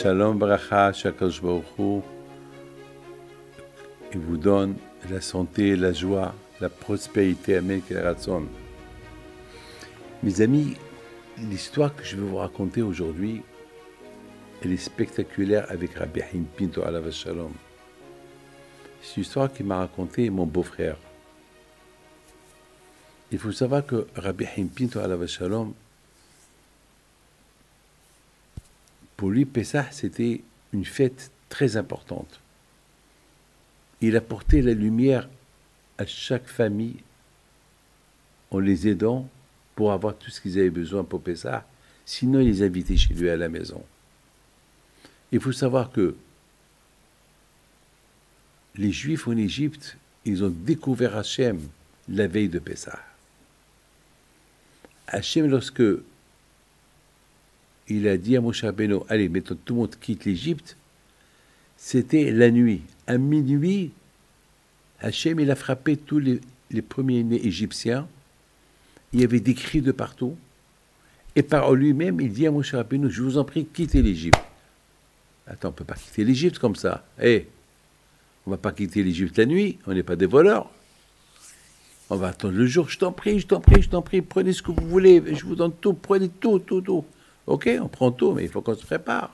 Shalom Bracha, Shakadosh Baruch Hu, il vous donne la santé, la joie, la prospérité, Amen, Keratzon. Mes amis, l'histoire que je vais vous raconter aujourd'hui, elle est spectaculaire avec Rabbi Haim Pinto alav Shalom. C'est une histoire qui m'a raconté mon beau-frère. Il faut savoir que Rabbi Haim Pinto alav Shalom, pour lui, Pessah, c'était une fête très importante. Il apportait la lumière à chaque famille en les aidant pour avoir tout ce qu'ils avaient besoin pour Pessah. Sinon, il les invitait chez lui à la maison. Il faut savoir que les Juifs en Égypte, ils ont découvert Hachem la veille de Pessah. Hachem, lorsque il a dit à Moshe Rabbeinu, allez, maintenant tout le monde quitte l'Égypte, c'était la nuit. À minuit, Hachem, il a frappé tous les premiers-nés égyptiens. Il y avait des cris de partout. Et par lui-même, il dit à Moshe Rabbeinu, je vous en prie, quittez l'Égypte. Attends, on ne peut pas quitter l'Égypte comme ça. On ne va pas quitter l'Égypte la nuit, on n'est pas des voleurs. On va attendre le jour, je t'en prie, prenez ce que vous voulez, je vous donne tout, prenez tout. Ok, on prend tout, mais il faut qu'on se prépare.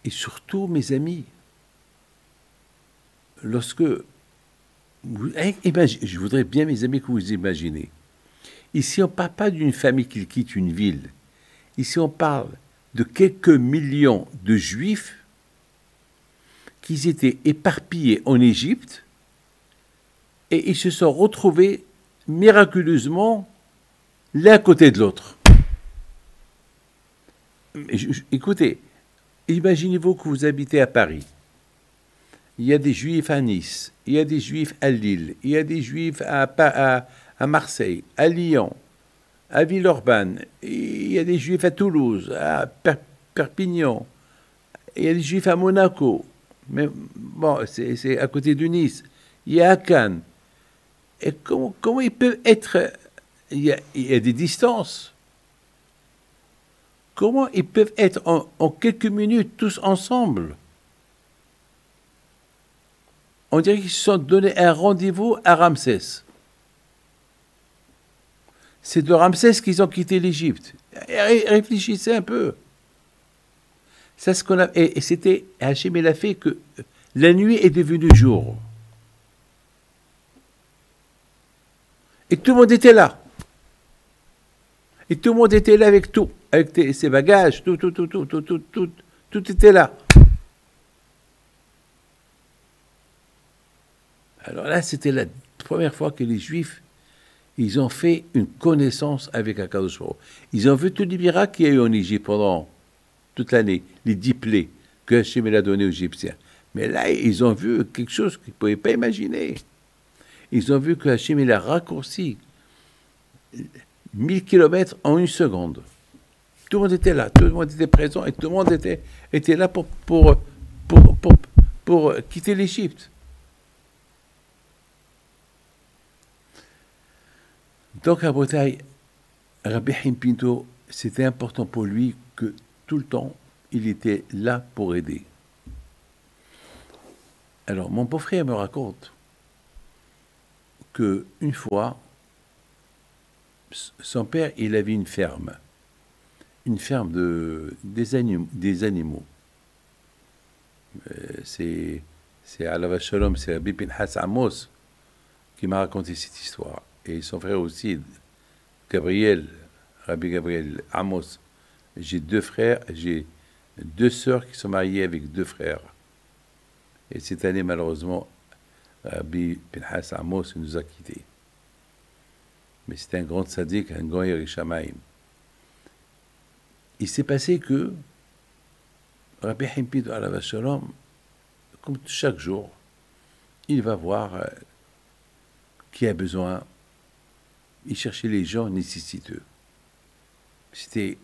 Et surtout, mes amis, lorsque... je voudrais bien, mes amis, que vous imaginez. Ici, on ne parle pas d'une famille qui quitte une ville. Ici, on parle de quelques millions de Juifs qui étaient éparpillés en Égypte et ils se sont retrouvés miraculeusement l'un à côté de l'autre. Écoutez, imaginez-vous que vous habitez à Paris. Il y a des Juifs à Nice, il y a des Juifs à Lille, il y a des Juifs à Marseille, à Lyon, à Villeurbanne, il y a des Juifs à Toulouse, à Perpignan, il y a des Juifs à Monaco, mais bon, c'est à côté de Nice, il y a à Cannes. Et comment ils peuvent être... Il y a des distances. Comment ils peuvent être en quelques minutes tous ensemble? On dirait qu'ils se sont donné un rendez-vous à Ramsès. C'est de Ramsès qu'ils ont quitté l'Égypte. Réfléchissez un peu. C'est ce qu'on a. Et c'était Hachem, il a fait que la nuit est devenue jour. Et tout le monde était là. Et tout le monde était là avec tout. Avec ses bagages, tout était là. Alors là, c'était la première fois que les Juifs, ils ont fait une connaissance avec Akadosh Baruch Hu. Ils ont vu tous les miracles qu'il y a eu en Égypte pendant toute l'année, les 10 plaies que Hachem a donné aux Égyptiens. Mais là, ils ont vu quelque chose qu'ils ne pouvaient pas imaginer. Ils ont vu que Hachem il a raccourci 1000 kilomètres en une seconde. Tout le monde était là, tout le monde était présent et tout le monde était là pour quitter l'Égypte. Donc, à Bretagne, Rabbi Haim Pinto, c'était important pour lui que tout le temps, il était là pour aider. Alors, mon beau-frère me raconte qu'une fois, son père, il avait une ferme des animaux. C'est alav Shalom, c'est Rabbi Pinhas Amos qui m'a raconté cette histoire. Et son frère aussi, Rabbi Gabriel Amos. J'ai 2 frères, j'ai 2 sœurs qui sont mariées avec 2 frères. Et cette année, malheureusement, Rabbi Pinhas Amos nous a quittés. Mais c'était un grand tzaddik, un grand Yerushalayim. Il s'est passé que Rabbi Haim Pinto alav Shalom, comme chaque jour, il va voir qui a besoin. Il cherchait les gens nécessiteux. C'était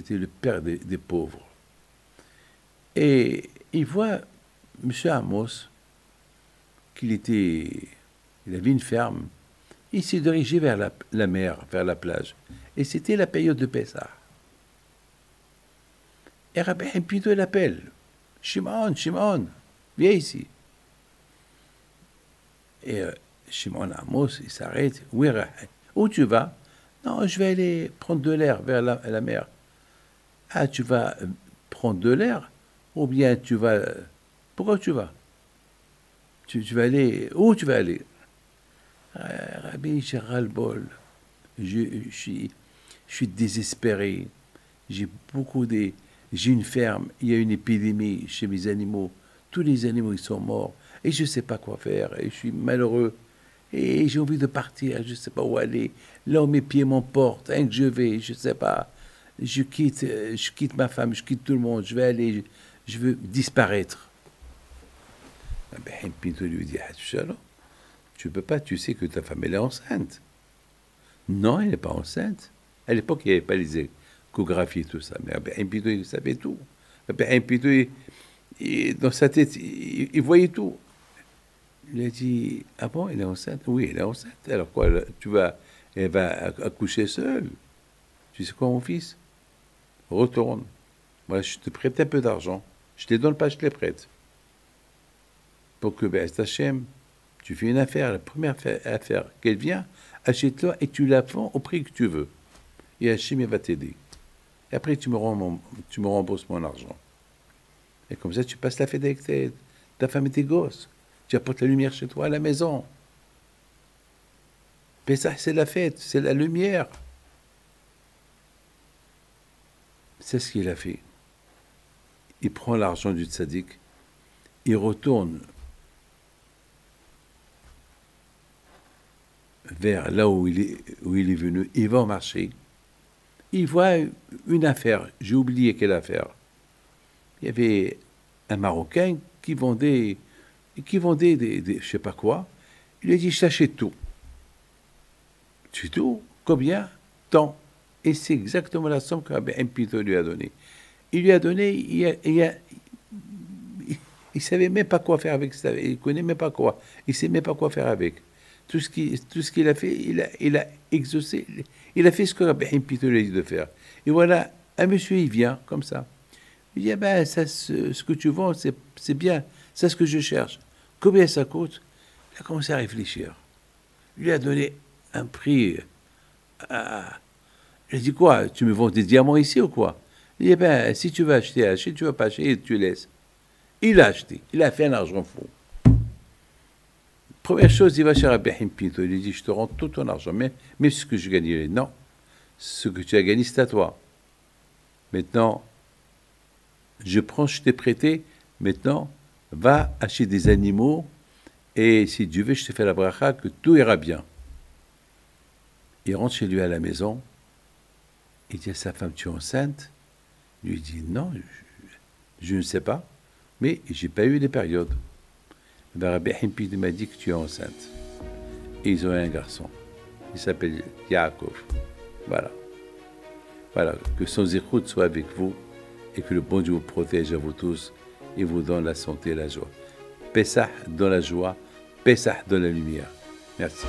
le père des pauvres. Et il voit M. Amos, il avait une ferme. Il s'est dirigé vers la mer, vers la plage. Et c'était la période de Pessah. Et Rabbi Haim Pinto, il appelle. Shimon, viens ici. Et Shimon Amos, il s'arrête. Oui, où tu vas? Non, je vais aller prendre de l'air vers la mer. Ah, tu vas prendre de l'air? Ou bien tu vas... Pourquoi tu vas? Tu vas aller... Où tu vas aller? Rabbi, j'ai ras-le-bol. Je suis désespéré. J'ai une ferme. Il y a une épidémie chez mes animaux. Tous les animaux, ils sont morts. Et je ne sais pas quoi faire. Et je suis malheureux. Et j'ai envie de partir. Je ne sais pas où aller. Là où mes pieds m'emportent. Hein, que je vais, je ne sais pas. Je quitte ma femme. Je quitte tout le monde. Je veux disparaître. Ben, Pinto lui dit, tu ne peux pas. Tu sais que ta femme, elle est enceinte. Non, elle n'est pas enceinte. À l'époque, il n'y avait pas les échographies et tout ça. Mais Rabbi Pinto, il savait tout. Rabbi Pinto, dans sa tête, il voyait tout. Il a dit, ah bon, elle est enceinte? Oui, elle est enceinte. Alors quoi, elle va accoucher seule. Tu sais quoi, mon fils? Retourne. Voilà, je te prête un peu d'argent. Je ne te donne pas, je te les prête. Pour que, Hachem, tu fais une affaire, la première affaire qu'elle vient, achète-la et tu la vends au prix que tu veux. Et Hachem, il va t'aider. Et après, tu me rembourses mon argent. Et comme ça, tu passes la fête avec ta femme et tes gosses. Tu apportes la lumière chez toi à la maison. Pessah, c'est la fête, c'est la lumière. C'est ce qu'il a fait. Il prend l'argent du tzaddik, il retourne vers là où il est venu, il va au marché, il voit une affaire, j'ai oublié quelle affaire. Il y avait un Marocain qui vendait des je sais pas quoi. Il lui a dit, je t'achète tout. Tu tout? Combien? Tant. Et c'est exactement la somme que Rabbi Haim Pinto lui a donnée. Il lui a donné, il savait même pas quoi faire avec ça, il connaît même pas quoi, il sait même pas quoi faire avec. Tout ce qu'il a fait, il a exaucé, il a fait ce que Rabbi Haim Pinto lui a dit de faire. Et voilà, un monsieur, il vient, comme ça. Il dit, ce que tu vends, c'est bien, c'est ce que je cherche. Combien ça coûte? Il a commencé à réfléchir. Il lui a donné un prix. Il a dit, quoi? Tu me vends des diamants ici ou quoi? Il dit, si tu veux acheter, achète, tu ne vas pas acheter, tu laisses. Il a acheté, il a fait un argent fou. Première chose, il va chez Rabbi Haim Pinto, il lui dit, je te rends tout ton argent, mais ce que je gagne, non. Ce que tu as gagné, c'est à toi. Maintenant, je t'ai prêté, maintenant, va acheter des animaux, et si Dieu veut, je te fais la bracha, que tout ira bien. Il rentre chez lui à la maison, il dit à sa femme, tu es enceinte? Il lui dit, non, je ne sais pas, mais je n'ai pas eu les périodes. Rabbi Haim Pinto m'a dit que tu es enceinte. Et ils ont un garçon, il s'appelle Yaakov. Voilà. Voilà, que son zikhout soit avec vous, et que le bon Dieu vous protège à vous tous, et vous donne la santé et la joie. Pessah dans la joie, Pessah dans la lumière. Merci.